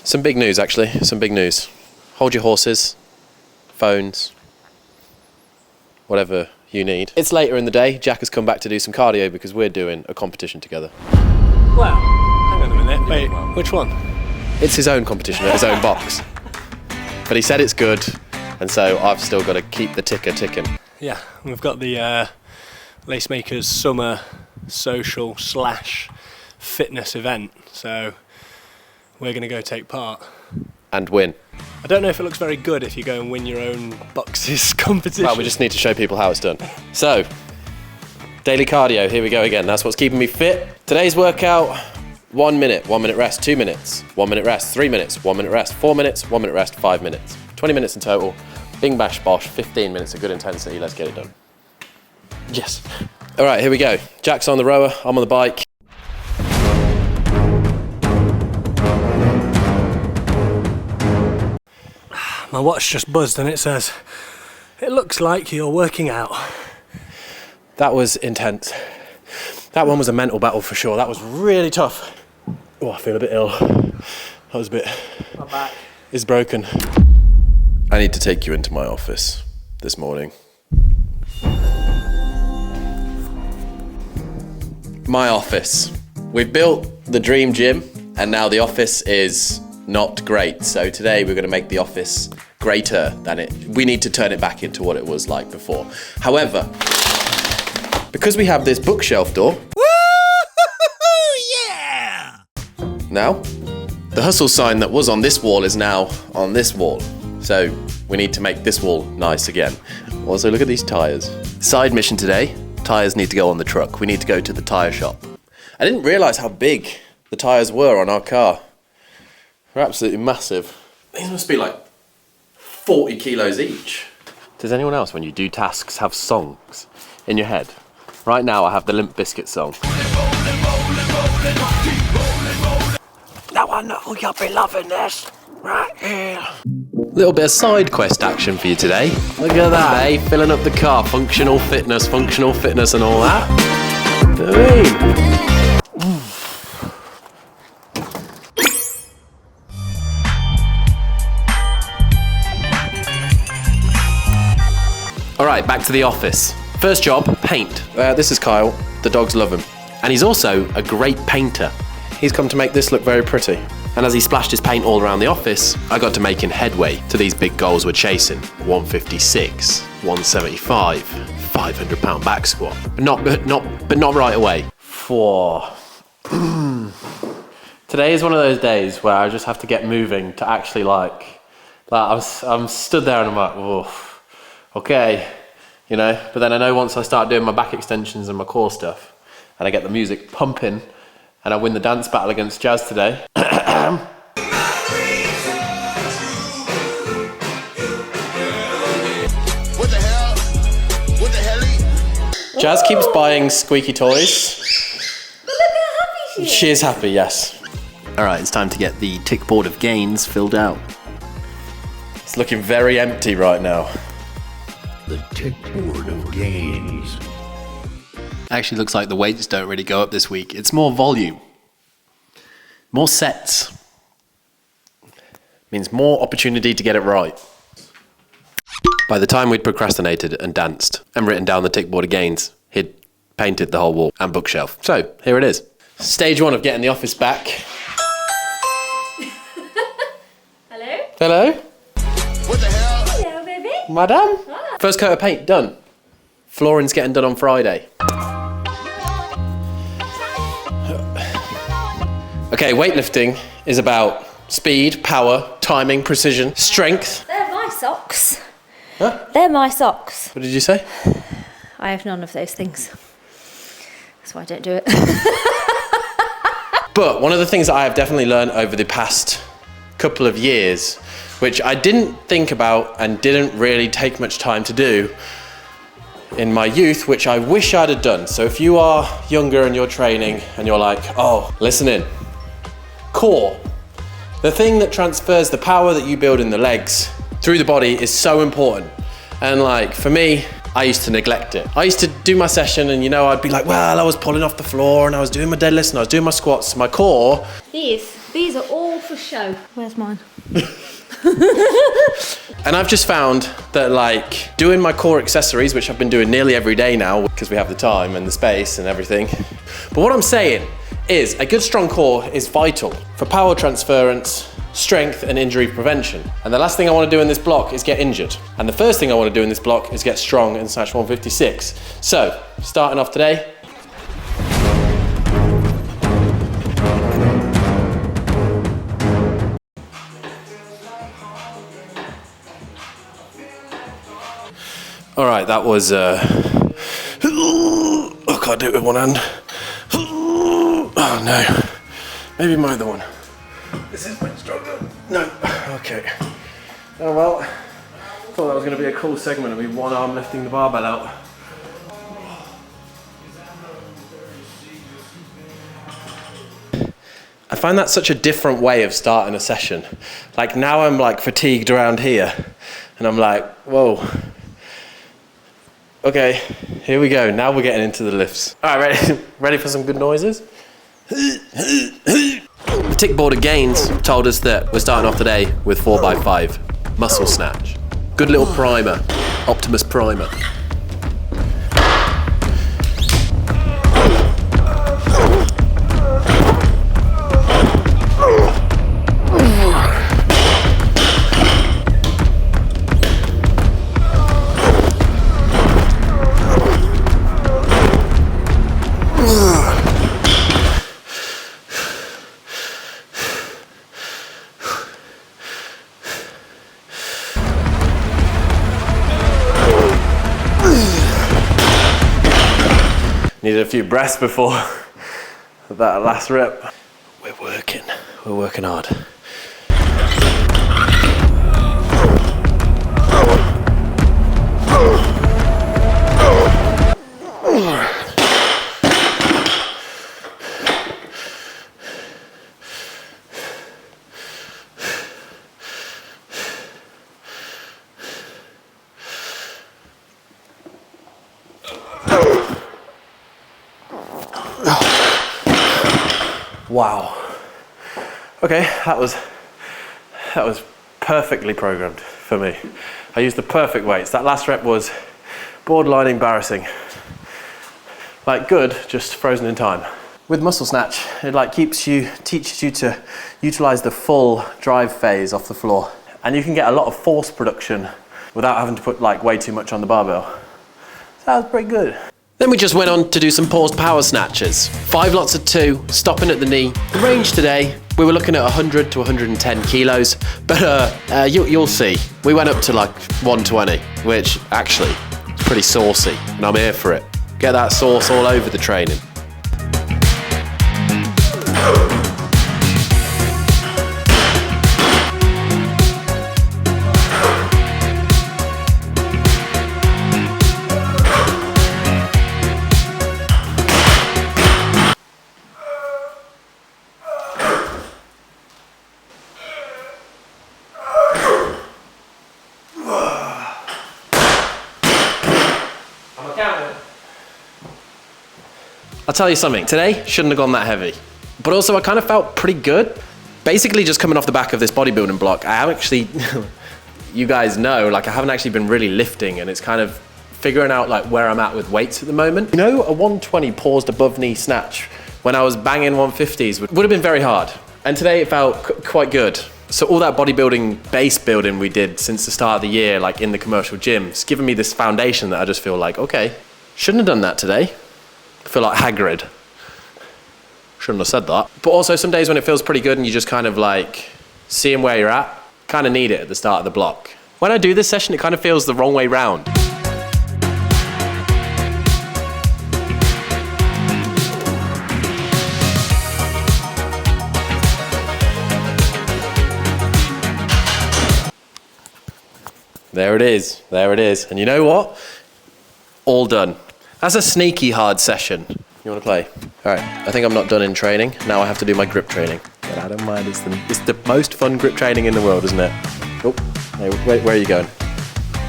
Some big news, actually. Some big news. Hold your horses, phones, whatever you need. It's later in the day. Jack has come back to do some cardio because we're doing a competition together. Well, hang on a minute. Wait, which one? It's his own competition at his own box. But he said it's good, and so I've still got to keep the ticker ticking. Yeah, we've got the Lacemakers Summer Social / Fitness event, so we're going to go take part. And win. I don't know if it looks very good if you go and win your own boxes competition. Well, we just need to show people how it's done. So, daily cardio, here we go again. That's what's keeping me fit. Today's workout, 1 minute, 1 minute rest, 2 minutes, 1 minute rest, 3 minutes, 1 minute rest, 4 minutes, 1 minute rest, 5 minutes. 20 minutes in total. Bing bash bosh, 15 minutes of good intensity. Let's get it done. Yes. All right, here we go. Jack's on the rower, I'm on the bike. My watch just buzzed and it says, "It looks like you're working out." That was intense. That one was a mental battle for sure. That was really tough. Oh, I feel a bit ill. That was a bit... My back is broken. I need to take you into my office this morning. My office. We've built the dream gym and now the office is not great. So today we're going to make the office greater than it. We need to turn it back into what it was like before. However, because we have this bookshelf door, yeah! now, the hustle sign that was on this wall is now on this wall. So we need to make this wall nice again. Also, look at these tyres. Side mission today, tyres need to go on the truck. We need to go to the tyre shop. I didn't realise how big the tyres were on our car. They're absolutely massive. These must be like 40 kilos each. Does anyone else, when you do tasks, have songs in your head? Right now I have the Limp Bizkit song. Now I know you'll be loving this, right here. Little bit of side quest action for you today. Look at that, eh? Filling up the car, functional fitness and all that. You know what I mean? All right, back to the office. First job, paint. This is Kyle, the dogs love him. And he's also a great painter. He's come to make this look very pretty. And as he splashed his paint all around the office, I got to making headway to these big goals we're chasing. 156, 175, 500-pound back squat. But not right away. 4. Today is one of those days where I just have to get moving to actually I'm stood there and I'm like, whoa. Okay, you know, but then I know once I start doing my back extensions and my core stuff and I get the music pumping and I win the dance battle against Jazz today. Jazz keeps buying squeaky toys. But look how happy She is happy, yes. All right, it's time to get the tick board of gains filled out. It's looking very empty right now. The tick board of gains. Actually looks like the weights don't really go up this week. It's more volume. More sets. Means more opportunity to get it right. By the time we'd procrastinated and danced and written down the tick board of gains, he'd painted the whole wall and bookshelf. So, here it is. Stage 1 of getting the office back. Hello? Hello? What the hell? Hello, baby. Madam? Ah. First coat of paint, done. Flooring's getting done on Friday. Okay, weightlifting is about speed, power, timing, precision, strength. They're my socks. Huh? They're my socks. What did you say? I have none of those things. That's why I don't do it. But one of the things that I have definitely learned over the past couple of years, which I didn't think about and didn't really take much time to do in my youth, which I wish I'd have done. So if you are younger and you're training and you're like, oh, listen in. Core. The thing that transfers the power that you build in the legs through the body is so important. And like, for me, I used to neglect it. I used to do my session and, you know, I'd be like, well, I was pulling off the floor and I was doing my deadlifts and I was doing my squats. My core, These. These are all for show. Where's mine? And I've just found that like doing my core accessories, which I've been doing nearly every day now because we have the time and the space and everything. But what I'm saying is a good strong core is vital for power transference, strength and injury prevention. And the last thing I want to do in this block is get injured. And the first thing I want to do in this block is get strong and snatch 156. So, starting off today. All right, that was, I can't do it with one hand. Oh no, maybe my other one. This is much stronger. No, okay. Oh well, thought that was going to be a cool segment of me one arm lifting the barbell out. I find that such a different way of starting a session. Like now I'm like fatigued around here and I'm like, whoa. Okay, here we go. Now we're getting into the lifts. All right, ready for some good noises? The Tick Board of Gains told us that we're starting off today with 4x5 muscle snatch. Good little primer, Optimus Primer. Needed a few breaths before that last rep. We're working hard. Wow. Okay, that was perfectly programmed for me. I used the perfect weights. That last rep was borderline embarrassing. Like good, just frozen in time. With muscle snatch, it like teaches you to utilize the full drive phase off the floor. And you can get a lot of force production without having to put like way too much on the barbell. So that was pretty good. Then we just went on to do some paused power snatches. 5 lots of 2, stopping at the knee. The range today, we were looking at 100 to 110 kilos, but you'll see. We went up to like 120, which actually is pretty saucy, and I'm here for it. Get that sauce all over the training. I'll tell you something, today shouldn't have gone that heavy, but also I kind of felt pretty good. Basically just coming off the back of this bodybuilding block, I haven't actually, you guys know, like I haven't actually been really lifting, and it's kind of figuring out like where I'm at with weights at the moment. You know, a 120 paused above knee snatch when I was banging 150s would have been very hard. And today it felt quite good. So all that bodybuilding base building we did since the start of the year, like in the commercial gym, it's given me this foundation that I just feel like, okay, shouldn't have done that today. I feel like Hagrid. Shouldn't have said that. But also some days when it feels pretty good and you just kind of like seeing where you're at, kind of need it at the start of the block. When I do this session, it kind of feels the wrong way round. There it is, there it is. And you know what? All done. That's a sneaky hard session. You want to play? All right, I think I'm not done in training. Now I have to do my grip training. But I don't mind, it's the most fun grip training in the world, isn't it? Oh, hey, wait, where are you going?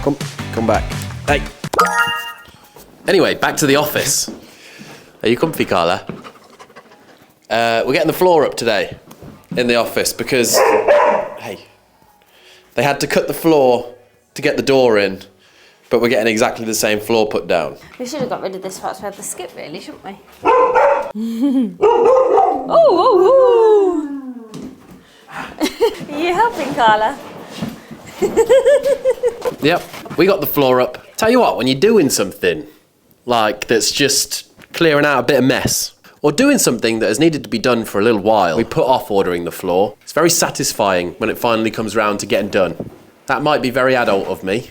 Come back. Hey. Anyway, back to the office. Are you comfy, Carla? We're getting the floor up today. in the office because, hey, they had to cut the floor to get the door in, but we're getting exactly the same floor put down. We should have got rid of this whilst we had the skip, really, shouldn't we? Oh! Are you helping, Carla? Yep, we got the floor up. Tell you what, when you're doing something like that's just clearing out a bit of mess, or doing something that has needed to be done for a little while, we put off ordering the floor. It's very satisfying when it finally comes round to getting done. That might be very adult of me,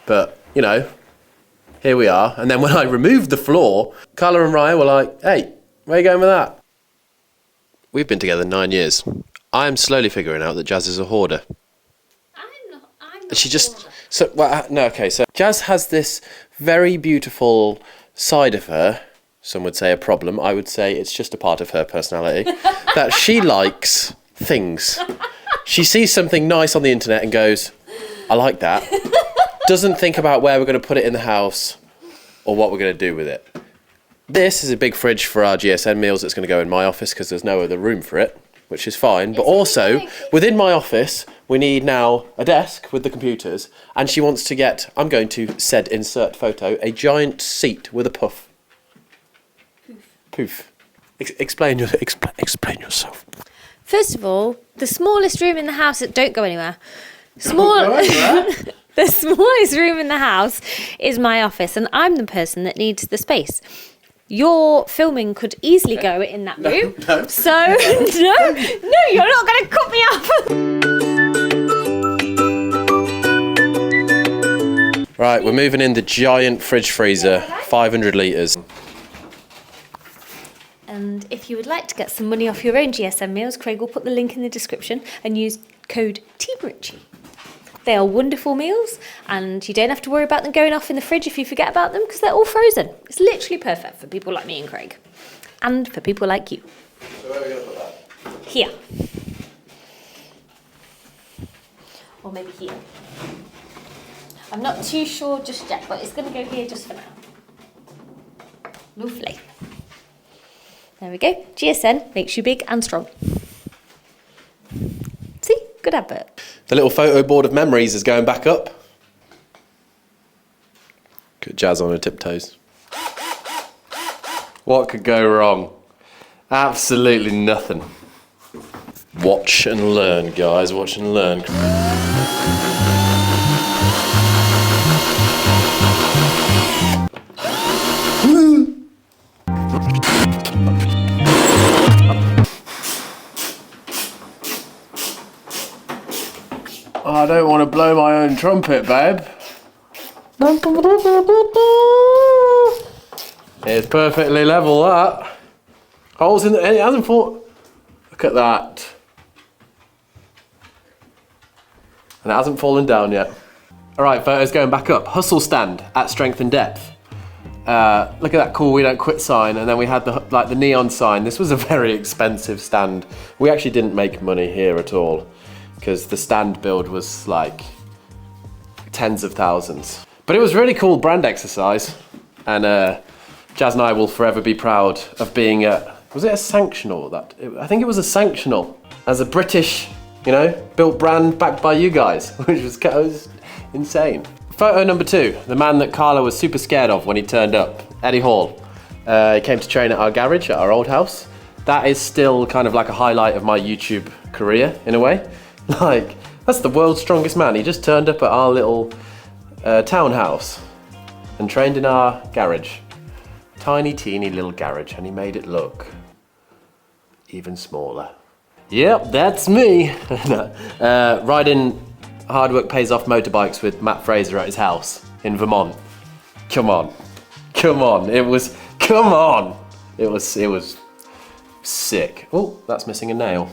but, you know, here we are. And then when I removed the floor, Carla and Ryan were like, hey, where are you going with that? We've been together 9 years. I am slowly figuring out that Jazz is a hoarder. I'm not She just... So Jazz has this very beautiful side of her. Some would say a problem. I would say it's just a part of her personality. That she likes things. She sees something nice on the internet and goes, I like that. Doesn't think about where we're going to put it in the house or what we're going to do with it. This is a big fridge for our GSN meals that's going to go in my office because there's no other room for it, which is fine. But also, within my office, we need now a desk with the computers, and she wants to get, I'm going to said insert photo, a giant seat with a puff. Poof. Explain yourself. First of all, the smallest room in the house, don't go anywhere. The smallest room in the house is my office, and I'm the person that needs the space. Your filming could easily go in that room. No. So, no, you're not going to cut me off. Right, we're moving in the giant fridge freezer, 500 litres. And if you would like to get some money off your own GSM meals, Craig will put the link in the description and use code TEAMRICHIE. They are wonderful meals, and you don't have to worry about them going off in the fridge if you forget about them because they're all frozen. It's literally perfect for people like me and Craig, and for people like you. So where are we going to put that? Here. Or maybe here. I'm not too sure just yet, but it's going to go here just for now. Lovely. There we go. GSN makes you big and strong. See? Good advert. The little photo board of memories is going back up. Good Jazz on her tiptoes. What could go wrong? Absolutely nothing. Watch and learn, guys. Watch and learn. I don't want to blow my own trumpet, babe. It's perfectly level, that. Holes in the... It hasn't fallen... Look at that. And it hasn't fallen down yet. Alright, photos going back up. Hustle stand at strength and depth. Look at that cool we don't quit sign, and then we had the neon sign. This was a very expensive stand. We actually didn't make money here at all, because the stand build was like tens of thousands. But it was really cool brand exercise, and Jazz and I will forever be proud of being was it a Sanctional? I think it was a Sanctional, as a British, built brand backed by you guys, which was insane. Photo number 2, the man that Carla was super scared of when he turned up, Eddie Hall. He came to train at our garage at our old house. That is still kind of like a highlight of my YouTube career, in a way. Like, that's the world's strongest man. He just turned up at our little townhouse and trained in our garage. Tiny, teeny little garage, and he made it look even smaller. Yep, that's me. Riding Hard Work Pays Off motorbikes with Matt Fraser at his house in Vermont. Come on. It was sick. Oh, that's missing a nail.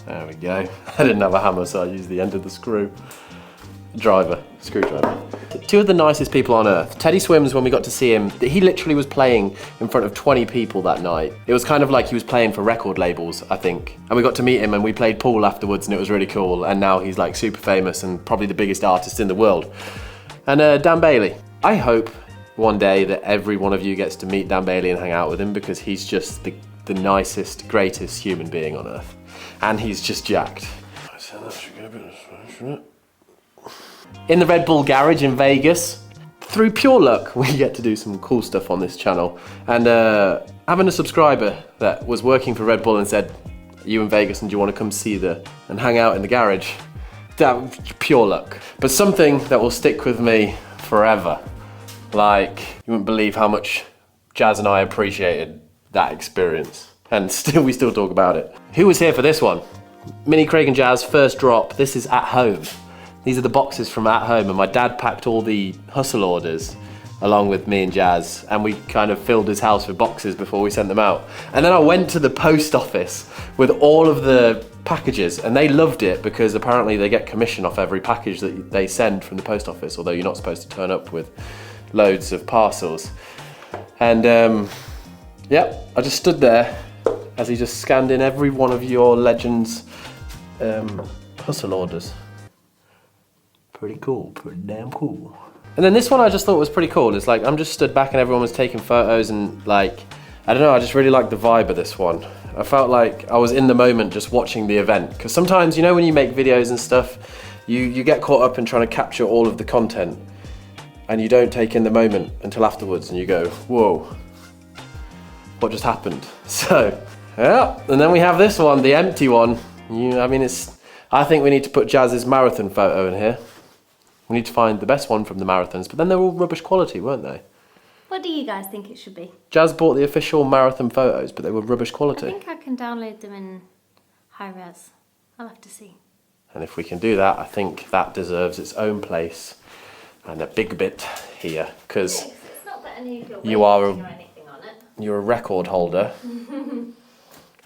There we go. I didn't have a hammer, so I used the end of the screwdriver. 2 of the nicest people on earth. Teddy Swims, when we got to see him, he literally was playing in front of 20 people that night. It was kind of like he was playing for record labels, I think. And we got to meet him and we played pool afterwards, and it was really cool. And now he's like super famous and probably the biggest artist in the world. And Dan Bailey. I hope one day that every one of you gets to meet Dan Bailey and hang out with him, because he's just the nicest, greatest human being on earth. And he's just jacked. In the Red Bull garage in Vegas, through pure luck, we get to do some cool stuff on this channel. And having a subscriber that was working for Red Bull and said, "Are you in Vegas and do you want to come see and hang out in the garage?" That was pure luck. But something that will stick with me forever. Like, you wouldn't believe how much Jazz and I appreciated that experience. And we still talk about it. Who was here for this one? Mini Craig and Jazz first drop. This is at home. These are the boxes from at home, and my dad packed all the hustle orders along with me and Jazz, and we kind of filled his house with boxes before we sent them out. And then I went to the post office with all of the packages, and they loved it because apparently they get commission off every package that they send from the post office, although you're not supposed to turn up with loads of parcels. And yeah, I just stood there as he just scanned in every one of your Legends hustle orders. Pretty cool, pretty damn cool. And then this one I just thought was pretty cool. It's like, I'm just stood back and everyone was taking photos, and like, I don't know, I just really liked the vibe of this one. I felt like I was in the moment just watching the event. Because sometimes, you know, when you make videos and stuff, you get caught up in trying to capture all of the content, and you don't take in the moment until afterwards, and you go, whoa, what just happened? So, yeah, and then we have this one, the empty one. I think we need to put Jazz's marathon photo in here. We need to find the best one from the marathons, but then they're all rubbish quality, weren't they? What do you guys think it should be? Jazz bought the official marathon photos, but they were rubbish quality. I think I can download them in high res. I'll have to see. And if we can do that, I think that deserves its own place and a big bit here, because It's not that any of your you are weightlifting or anything on it. you're a record holder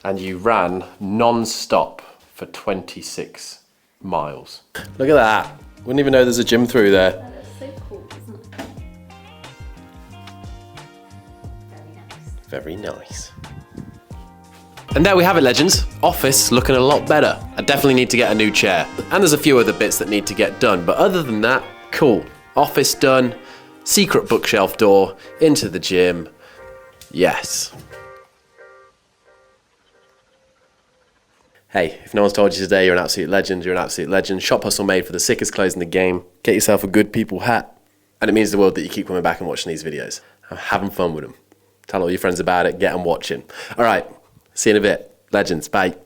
and you ran non-stop for 26 miles. Look at that. Wouldn't even know there's a gym through there. That looks so cool, isn't it? Very nice. Very nice. And there we have it, Legends. Office looking a lot better. I definitely need to get a new chair. And there's a few other bits that need to get done, but other than that, cool. Office done, secret bookshelf door, into the gym. Yes. Hey, if no one's told you today you're an absolute legend, you're an absolute legend. Shop Hustle made for the sickest clothes in the game. Get yourself a good people hat. And it means the world that you keep coming back and watching these videos. I'm having fun with them. Tell all your friends about it, get them watching. All right, see you in a bit. Legends, bye.